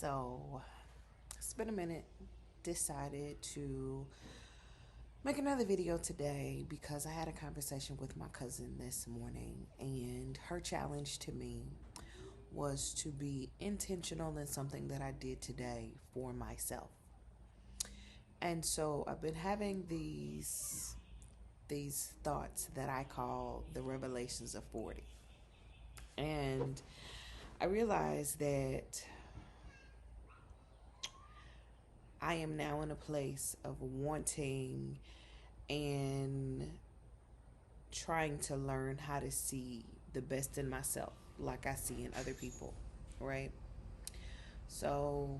So it's been a minute. Decided to make another video today because I had a conversation with my cousin this morning, and her challenge to me was to be intentional in something that I did today for myself. And so I've been having these thoughts that I call the revelations of 40. And I realized that I am now in a place of wanting and trying to learn how to see the best in myself like I see in other people, right? So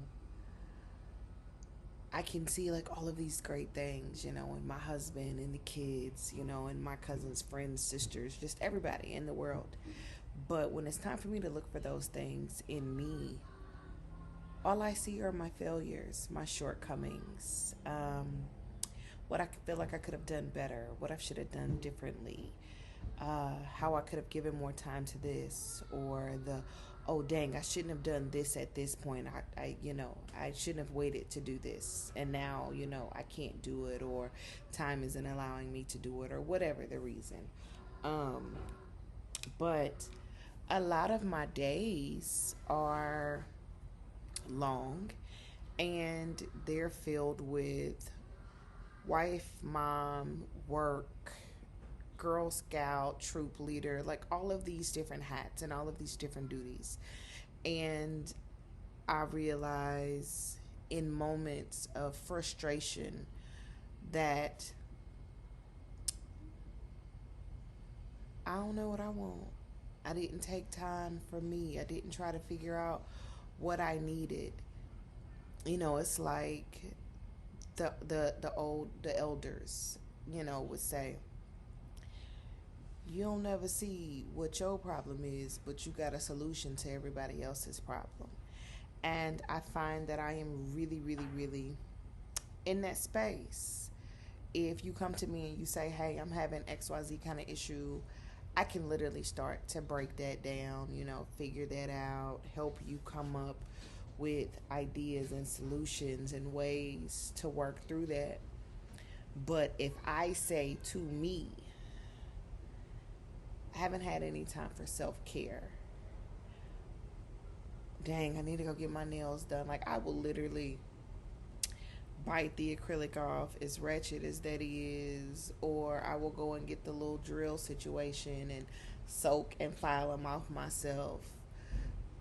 I can see like all of these great things, in my husband and the kids, and my cousins, friends, sisters, just everybody in the world. But when it's time for me to look for those things in me, all I see are my failures, my shortcomings, what I feel like I could have done better, what I should have done differently, how I could have given more time to this, or oh dang, I shouldn't have done this at this point. I shouldn't have waited to do this, and now I can't do it, or time isn't allowing me to do it, or whatever the reason. Um, but a lot of my days are long, and they're filled with wife, mom, work, Girl Scout, troop leader, like all of these different hats and all of these different duties. And I realize in moments of frustration that I don't know what I want. I didn't take time for me. I didn't try to figure out what I needed. It's like the elders, would say, you don't never see what your problem is, but you got a solution to everybody else's problem. And I find that I am really, really, really in that space. If you come to me and you say, hey, I'm having XYZ kind of issue, I can literally start to break that down, figure that out, help you come up with ideas and solutions and ways to work through that. But if I say to me, I haven't had any time for self-care, dang, I need to go get my nails done. Like, I will literally bite the acrylic off, as wretched as that is, or I will go and get the little drill situation and soak and file them off myself,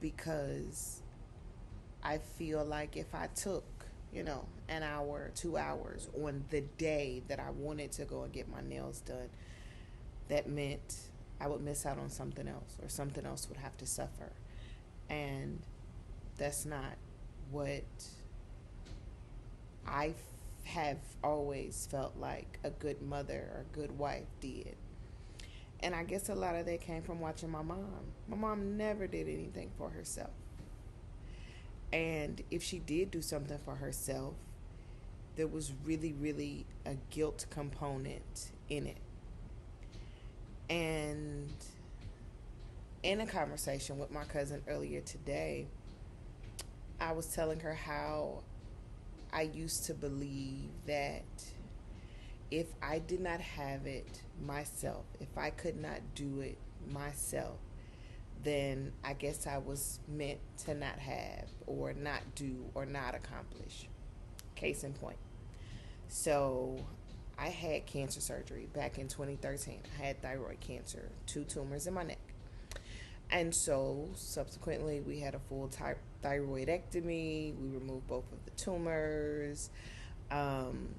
because I feel like if I took, an hour, 2 hours on the day that I wanted to go and get my nails done, that meant I would miss out on something else, or something else would have to suffer. And that's not what I have always felt like a good mother or good wife did. And I guess a lot of that came from watching my mom. My mom never did anything for herself. And if she did do something for herself, there was really, really a guilt component in it. And in a conversation with my cousin earlier today, I was telling her how I used to believe that if I did not have it myself, if I could not do it myself, then I guess I was meant to not have, or not do, or not accomplish. Case in point. So I had cancer surgery back in 2013. I had thyroid cancer, 2 tumors in my neck. And so subsequently, we had a full thyroidectomy. We removed both of the tumors, um,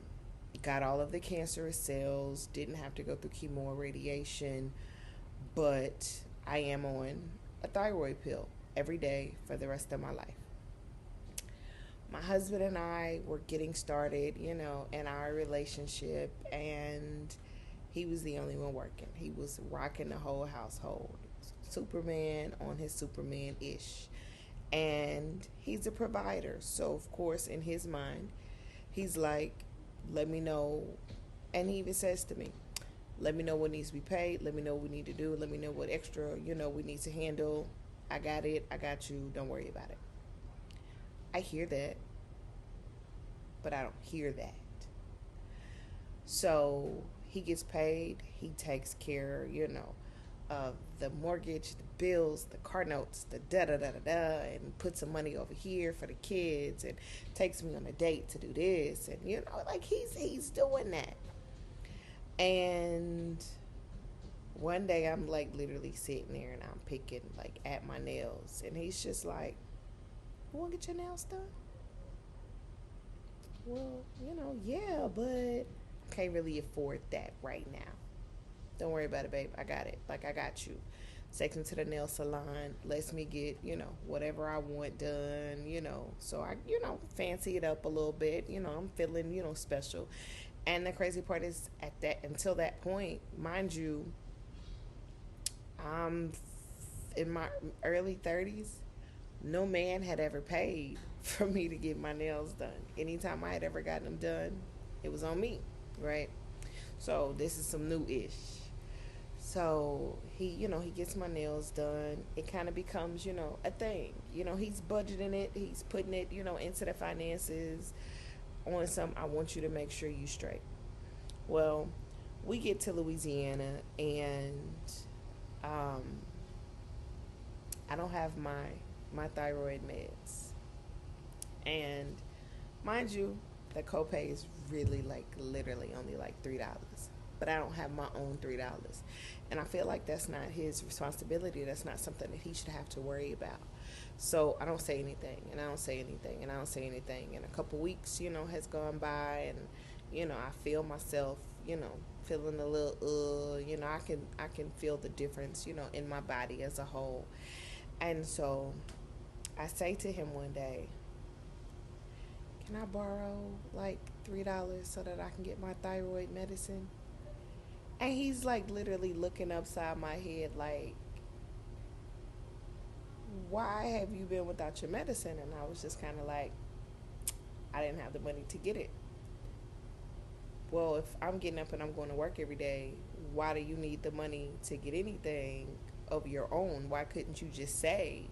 got all of the cancerous cells, didn't have to go through chemo or radiation, but I am on a thyroid pill every day for the rest of my life. My husband and I were getting started, in our relationship, and he was the only one working. He was rocking the whole household. Superman on his Superman ish. And he's a provider. So, of course, in his mind, he's like, let me know. And he even says to me, let me know what needs to be paid. Let me know what we need to do. Let me know what extra, we need to handle. I got it. I got you. Don't worry about it. I hear that, but I don't hear that. So he gets paid, he takes care, of the mortgage, the bills, the car notes, the da da da da da, and puts some money over here for the kids, and takes me on a date to do this, and like he's doing that. And one day I'm like literally sitting there and I'm picking like at my nails, and he's just like, "You want to get your nails done?" Well, yeah, but I can't really afford that right now. Don't worry about it, babe. I got it. Like, I got you. Takes me to the nail salon, lets me get, whatever I want done, So I, fancy it up a little bit. I'm feeling, special. And the crazy part is until that point, mind you, I'm in my early 30s. No man had ever paid for me to get my nails done. Anytime I had ever gotten them done, it was on me, right? So this is some new ish. So he gets my nails done. It kind of becomes, a thing. He's budgeting it. He's putting it, into the finances on some, I want you to make sure you straight. Well, we get to Louisiana and um, I don't have my thyroid meds. And mind you, the copay is really like literally only like $3. But I don't have my own $3. And I feel like that's not his responsibility. That's not something that he should have to worry about. So I don't say anything, and I don't say anything, and I don't say anything. And a couple weeks, has gone by, and I feel myself, feeling a little, I can feel the difference, in my body as a whole. And so I say to him one day, "Can I borrow like $3 so that I can get my thyroid medicine?" And he's like literally looking upside my head like, "Why have you been without your medicine?" And I was just kind of like, I didn't have the money to get it. Well, if I'm getting up and I'm going to work every day, why do you need the money to get anything of your own? Why couldn't you just say,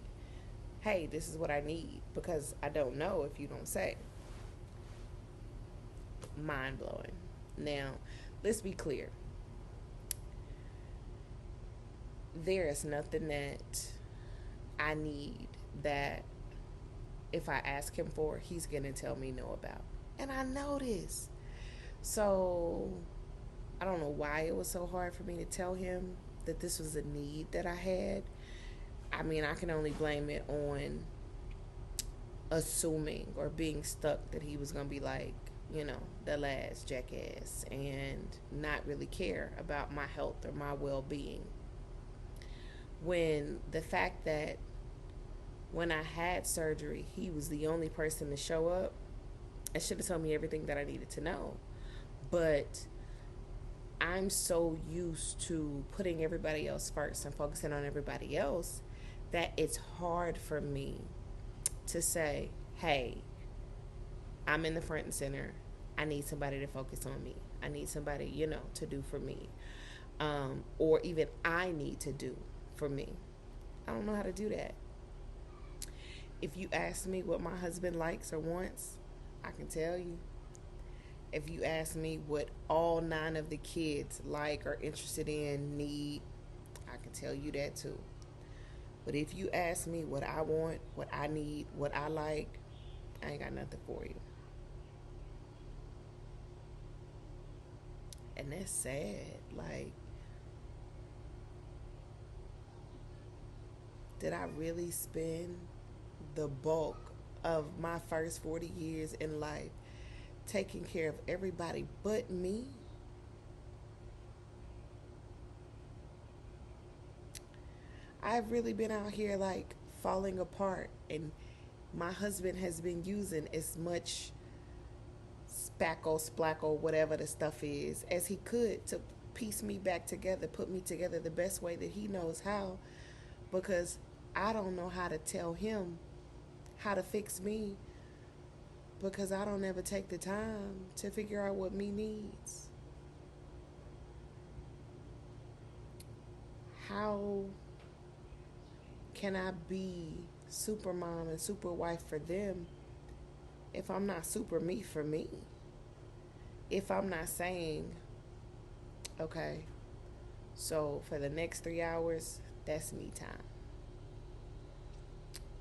"Hey, this is what I need"? Because I don't know if you don't say. Mind blowing. Now, let's be clear. There is nothing that I need that if I ask him for, he's going to tell me no about. And I know this. So I don't know why it was so hard for me to tell him that this was a need that I had. I mean, I can only blame it on assuming or being stuck that he was going to be like, the last jackass and not really care about my health or my well-being. When the fact that when I had surgery, he was the only person to show up, it should have told me everything that I needed to know. But I'm so used to putting everybody else first and focusing on everybody else that it's hard for me to say, "Hey, I'm in the front and center. I need somebody to focus on me. I need somebody, to do for me. Or even I need to do for me." I don't know how to do that. If you ask me what my husband likes or wants, I can tell you. If you ask me what all 9 of the kids like or interested in, need, I can tell you that too. But if you ask me what I want, what I need, what I like, I ain't got nothing for you. And that's sad. Like, did I really spend the bulk of my first 40 years in life taking care of everybody but me? I've really been out here like falling apart, and my husband has been using as much spackle, splackle, whatever the stuff is, as he could to piece me back together, put me together the best way that he knows how, because I don't know how to tell him how to fix me because I don't ever take the time to figure out what me needs. How can I be super mom and super wife for them if I'm not super me for me, if I'm not saying, okay, so for the next 3 hours, that's me time.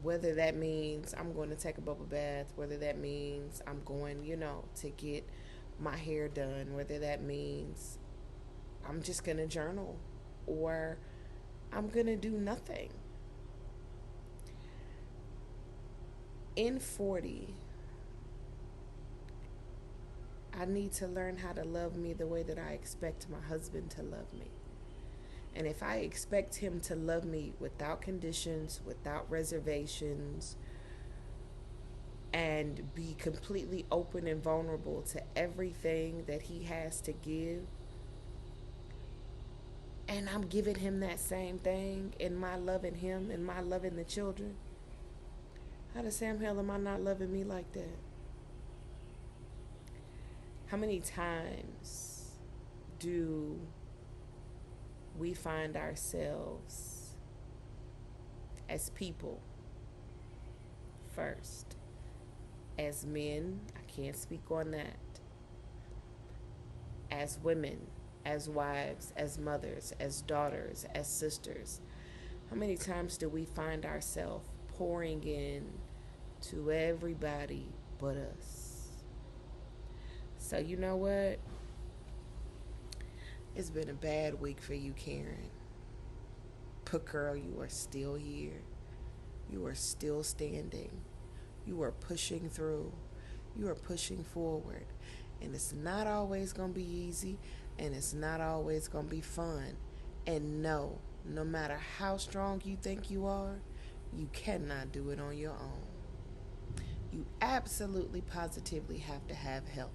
Whether that means I'm going to take a bubble bath, whether that means I'm going, to get my hair done, whether that means I'm just going to journal or I'm going to do nothing. In 40, I need to learn how to love me the way that I expect my husband to love me. And if I expect him to love me without conditions, without reservations, and be completely open and vulnerable to everything that he has to give, and I'm giving him that same thing in my loving him and my loving the children, how the Sam hell am I not loving me like that? How many times do we find ourselves as people first? As men, I can't speak on that. As women, as wives, as mothers, as daughters, as sisters, how many times do we find ourselves pouring in to everybody but us? So you know what? It's been a bad week for you, Karen. But girl, you are still here. You are still standing. You are pushing through. You are pushing forward. And it's not always going to be easy, and it's not always going to be fun. And no matter how strong you think you are, you cannot do it on your own. You absolutely positively have to have help.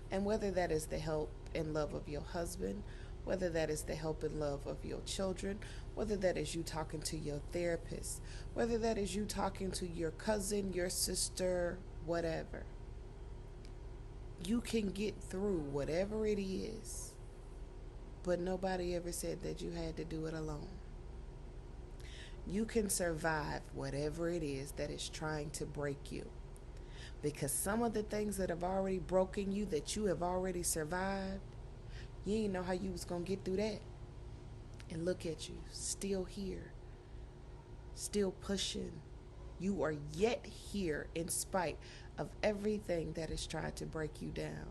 And whether that is the help and love of your husband, whether that is the help and love of your children, whether that is you talking to your therapist, whether that is you talking to your cousin, your sister, whatever. You can get through whatever it is, but nobody ever said that you had to do it alone. You can survive whatever it is that is trying to break you. Because some of the things that have already broken you, that you have already survived, you didn't know how you was going to get through that. And look at you, still here, still pushing. You are yet here in spite of everything that has tried to break you down.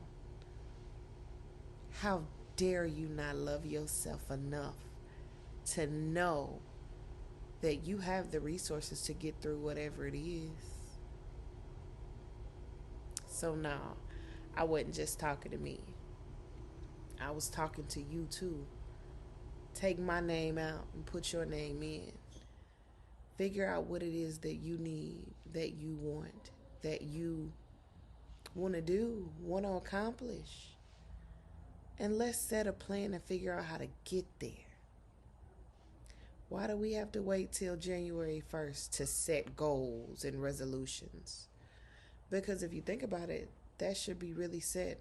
How dare you not love yourself enough to know that you have the resources to get through whatever it is? So no, I wasn't just talking to me. I was talking to you too. Take my name out and put your name in. Figure out what it is that you need, that you want, that you want to do, want to accomplish. And let's set a plan and figure out how to get there. Why do we have to wait till January 1st to set goals and resolutions? Because if you think about it, that should be really set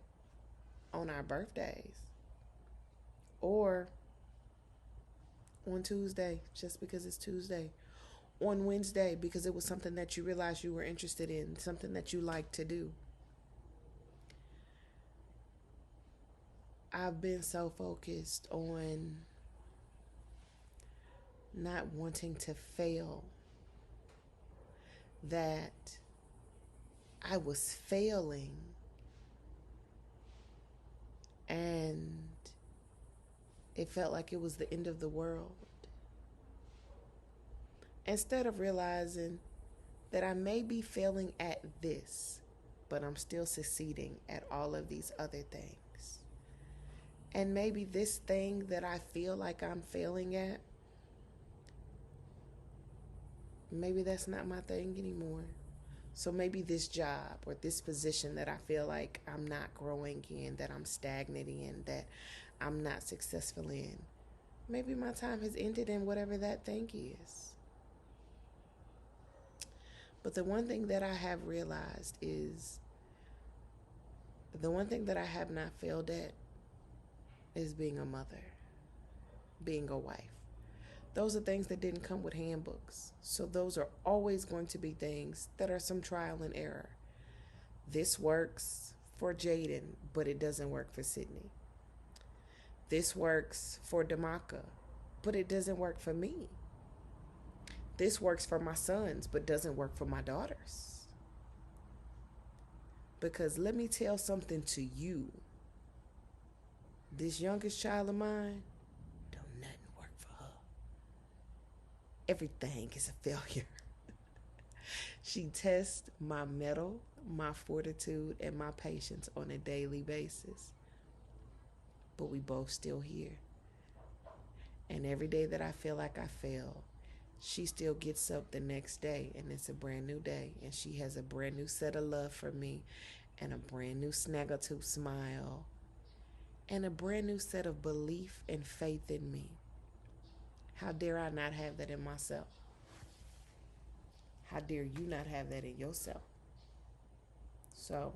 on our birthdays. Or on Tuesday, just because it's Tuesday. On Wednesday, because it was something that you realized you were interested in, something that you like to do. I've been so focused on not wanting to fail that I was failing, and it felt like it was the end of the world. Instead of realizing that I may be failing at this, but I'm still succeeding at all of these other things. And maybe this thing that I feel like I'm failing at, maybe that's not my thing anymore. So maybe this job or this position that I feel like I'm not growing in, that I'm stagnant in, that I'm not successful in, maybe my time has ended in whatever that thing is. But the one thing that I have realized is, the one thing that I have not failed at is being a mother, being a wife. Those are things that didn't come with handbooks. So those are always going to be things that are some trial and error. This works for Jaden, but it doesn't work for Sydney. This works for Damaka, but it doesn't work for me. This works for my sons, but doesn't work for my daughters. Because let me tell something to you. This youngest child of mine, don't nothing work for her. Everything is a failure. She tests my mettle, my fortitude, and my patience on a daily basis. But we both still here. And every day that I feel like I fail, she still gets up the next day and it's a brand new day. And she has a brand new set of love for me and a brand new snaggletooth smile and a brand new set of belief and faith in me. How dare I not have that in myself? How dare you not have that in yourself? So,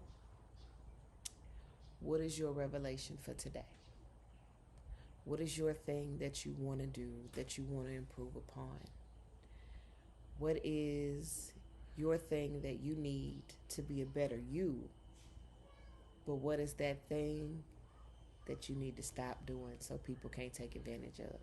what is your revelation for today? What is your thing that you want to do, that you want to improve upon? What is your thing that you need to be a better you? But what is that thing that you need to stop doing so people can't take advantage of?